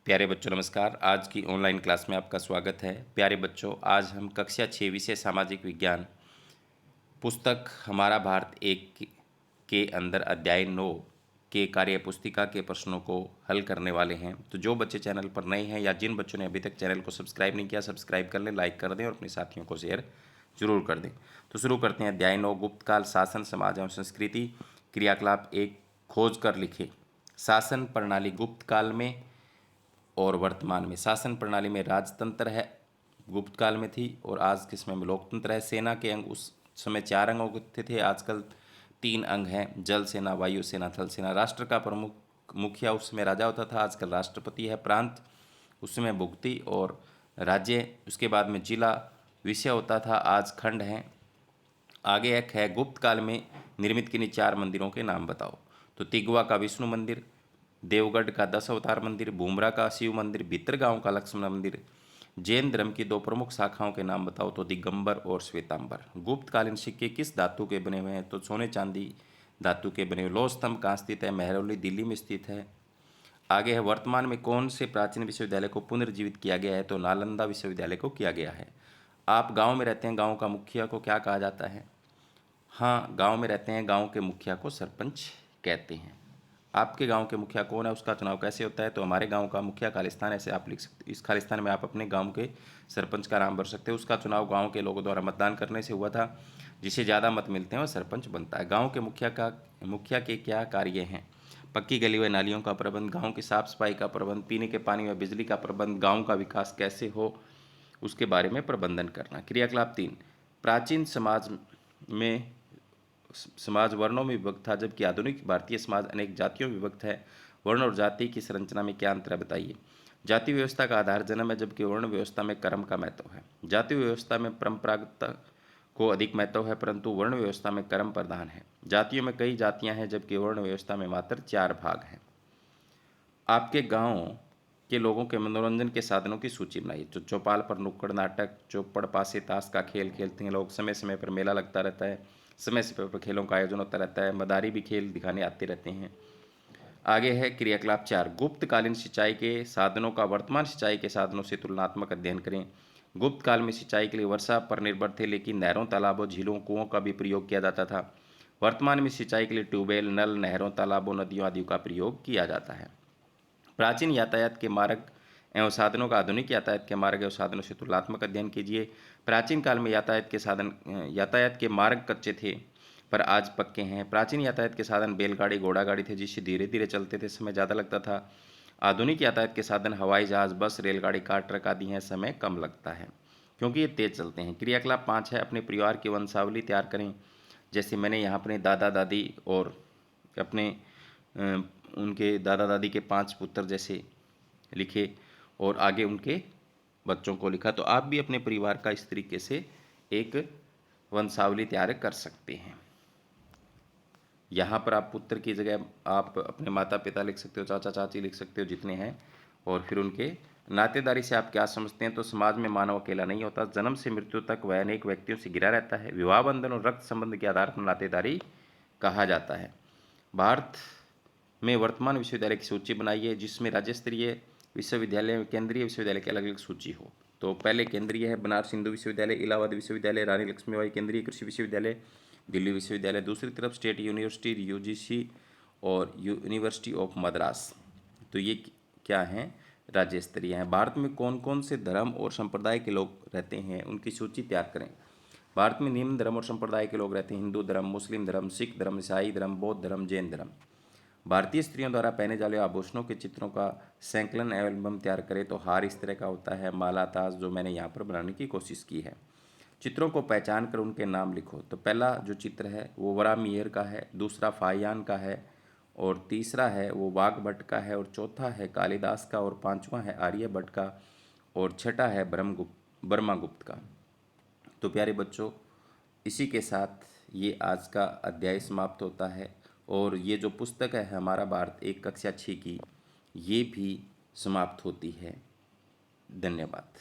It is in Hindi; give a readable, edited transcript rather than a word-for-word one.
प्यारे बच्चों नमस्कार। आज की ऑनलाइन क्लास में आपका स्वागत है। प्यारे बच्चों, आज हम कक्षा 6 विषय सामाजिक विज्ञान पुस्तक हमारा भारत एक के अंदर अध्याय 9 के कार्य पुस्तिका के प्रश्नों को हल करने वाले हैं। तो जो बच्चे चैनल पर नए हैं या जिन बच्चों ने अभी तक चैनल को सब्सक्राइब नहीं किया, सब्सक्राइब कर लें, लाइक कर दें और अपने साथियों को शेयर जरूर कर दें। तो शुरू करते हैं। अध्याय 9 गुप्तकाल शासन समाज एवं संस्कृति। क्रियाकलाप 1 खोज कर लिखें। शासन प्रणाली गुप्त काल में और वर्तमान में। शासन प्रणाली में राजतंत्र है, गुप्त काल में थी, और आज के समय में लोकतंत्र है। सेना के अंग उस समय 4 अंग होते थे, आजकल 3 अंग हैं, जल सेना, वायु सेना, थल सेना। राष्ट्र का प्रमुख मुखिया उस समय राजा होता था, आजकल राष्ट्रपति है। प्रांत उस समय भुक्ति और राज्य, उसके बाद में जिला विषय होता था, आज खंड हैं। आगे एक है गुप्त काल में निर्मित किन्हीं 4 मंदिरों के नाम बताओ। तो तिगवा का विष्णु मंदिर, देवगढ़ का 10 अवतार मंदिर, बुमरा का शिव मंदिर, भितरगांव का लक्ष्मण मंदिर। जैन धर्म की 2 प्रमुख शाखाओं के नाम बताओ। तो दिगंबर और श्वेतांबर। गुप्तकालीन सिक्के किस धातु के बने हुए हैं। तो सोने चांदी धातु के बने हुए। लौह स्तंभ कहाँ स्थित है। महरौली दिल्ली में स्थित है। आगे है वर्तमान में कौन से प्राचीन विश्वविद्यालय को पुनर्जीवित किया गया है। तो नालंदा विश्वविद्यालय को किया गया है। आप गाँव में रहते हैं, गाँव का मुखिया को क्या कहा जाता है। हाँ, गांव में रहते हैं, गांव के मुखिया को सरपंच कहते हैं। आपके गांव के मुखिया कौन है, उसका चुनाव कैसे होता है। तो हमारे गांव का मुखिया खालिस्तान, ऐसे आप लिख सकते। इस खालिस्तान में आप अपने गांव के सरपंच का नाम भर सकते हो। उसका चुनाव गांव के लोगों द्वारा मतदान करने से हुआ था। जिसे ज़्यादा मत मिलते हैं वह सरपंच बनता है। गाँव के मुखिया के क्या कार्य हैं। पक्की गली व नालियों का प्रबंध, गाँव की साफ सफाई का प्रबंध, पीने के पानी व बिजली का प्रबंध, गाँव का विकास कैसे हो उसके बारे में प्रबंधन करना। क्रियाकलाप 3 प्राचीन समाज वर्णों में विभक्त था, जबकि आधुनिक भारतीय समाज अनेक जातियों में विभक्त है। वर्ण और जाति की संरचना में क्या अंतर है बताइए। जाति व्यवस्था का आधार जन्म है, जबकि वर्ण व्यवस्था में कर्म का महत्व है। जाति व्यवस्था में परंपरागत को अधिक महत्व है, परंतु वर्ण व्यवस्था में कर्म प्रधान है। जातियों में कई जातियां हैं, जबकि वर्ण व्यवस्था में मात्र 4 भाग हैं। आपके गांव के लोगों के मनोरंजन के साधनों की सूची बनाइए। तो चौपाल पर नुक्कड़ नाटक, चौपड़ पासे ताश का खेल खेलते हैं लोग। समय समय पर मेला लगता रहता है, समय समय पर खेलों का आयोजन होता रहता है। मदारी भी खेल दिखाने आते रहते हैं। आगे है क्रियाकलाप 4 गुप्तकालीन सिंचाई के साधनों का वर्तमान सिंचाई के साधनों से तुलनात्मक अध्ययन करें। गुप्त काल में सिंचाई के लिए वर्षा पर निर्भर थे, लेकिन नहरों, तालाबों, झीलों, कुओं का भी प्रयोग किया जाता था। वर्तमान में सिंचाई के लिए ट्यूबवेल, नल, नहरों, तालाबों, नदियों आदि का प्रयोग किया जाता है। प्राचीन यातायात के मार्ग एवं साधनों का आधुनिक यातायात के मार्ग एवं साधनों से तुलनात्मक अध्ययन कीजिए। प्राचीन काल में यातायात के मार्ग कच्चे थे, पर आज पक्के हैं। प्राचीन यातायात के साधन बैलगाड़ी, घोड़ा गाड़ी थे, जिससे धीरे धीरे चलते थे, समय ज़्यादा लगता था। आधुनिक यातायात के साधन हवाई जहाज, बस, रेलगाड़ी, कार, ट्रक आदि हैं, समय कम लगता है क्योंकि ये तेज चलते हैं। क्रियाकलाप 5 है अपने परिवार की वंशावली तैयार करें। जैसे मैंने यहाँ अपने दादा दादी और अपने उनके दादा दादी के 5 पुत्र जैसे लिखे और आगे उनके बच्चों को लिखा। तो आप भी अपने परिवार का इस तरीके से एक वंशावली तैयार कर सकते हैं। यहाँ पर आप पुत्र की जगह आप अपने माता पिता लिख सकते हो, चाचा चाची लिख सकते हो जितने हैं, और फिर उनके नातेदारी से आप क्या समझते हैं। तो समाज में मानव अकेला नहीं होता, जन्म से मृत्यु तक वह अनेक व्यक्तियों से घिरा रहता है। विवाह बंधन और रक्त संबंध के आधार पर नातेदारी कहा जाता है। भारत में वर्तमान विश्वविद्यालय की सूची बनाई है, जिसमें राज्य स्तरीय विश्वविद्यालय, केंद्रीय विश्वविद्यालय की अलग अलग सूची हो। तो पहले केंद्रीय है बनारस हिंदू विश्वविद्यालय, इलाहाबाद विश्वविद्यालय, रानी लक्ष्मीबाई केंद्रीय कृषि विश्वविद्यालय, दिल्ली विश्वविद्यालय। दूसरी तरफ स्टेट यूनिवर्सिटी, यूजीसी और यूनिवर्सिटी ऑफ मद्रास। तो ये क्या हैं, राज्य स्तरीय हैं। भारत में कौन कौन से धर्म और संप्रदाय के लोग रहते हैं, उनकी सूची तैयार करें। भारत में निम्न धर्म और संप्रदाय के लोग रहते हैं: हिंदू धर्म, मुस्लिम धर्म, सिख धर्म, ईसाई धर्म, बौद्ध धर्म, जैन धर्म। भारतीय स्त्रियों द्वारा पहने जाने वाले आभूषणों के चित्रों का संकलन एल्बम तैयार करें। तो हार इस तरह का होता है, माला, ताज, जो मैंने यहाँ पर बनाने की कोशिश की है। चित्रों को पहचान कर उनके नाम लिखो। तो पहला जो चित्र है वो वरामियर का है, दूसरा फाहियान का है, और तीसरा है वो वाघभट्ट का है, और चौथा है कालिदास का, और पांचवा है आर्यभट्ट का, और छठा है ब्रह्मगुप्त का। तो प्यारे बच्चों, इसी के साथ ये आज का अध्याय समाप्त होता है, और ये जो पुस्तक है हमारा भारत एक कक्षा 6 की, ये भी समाप्त होती है। धन्यवाद।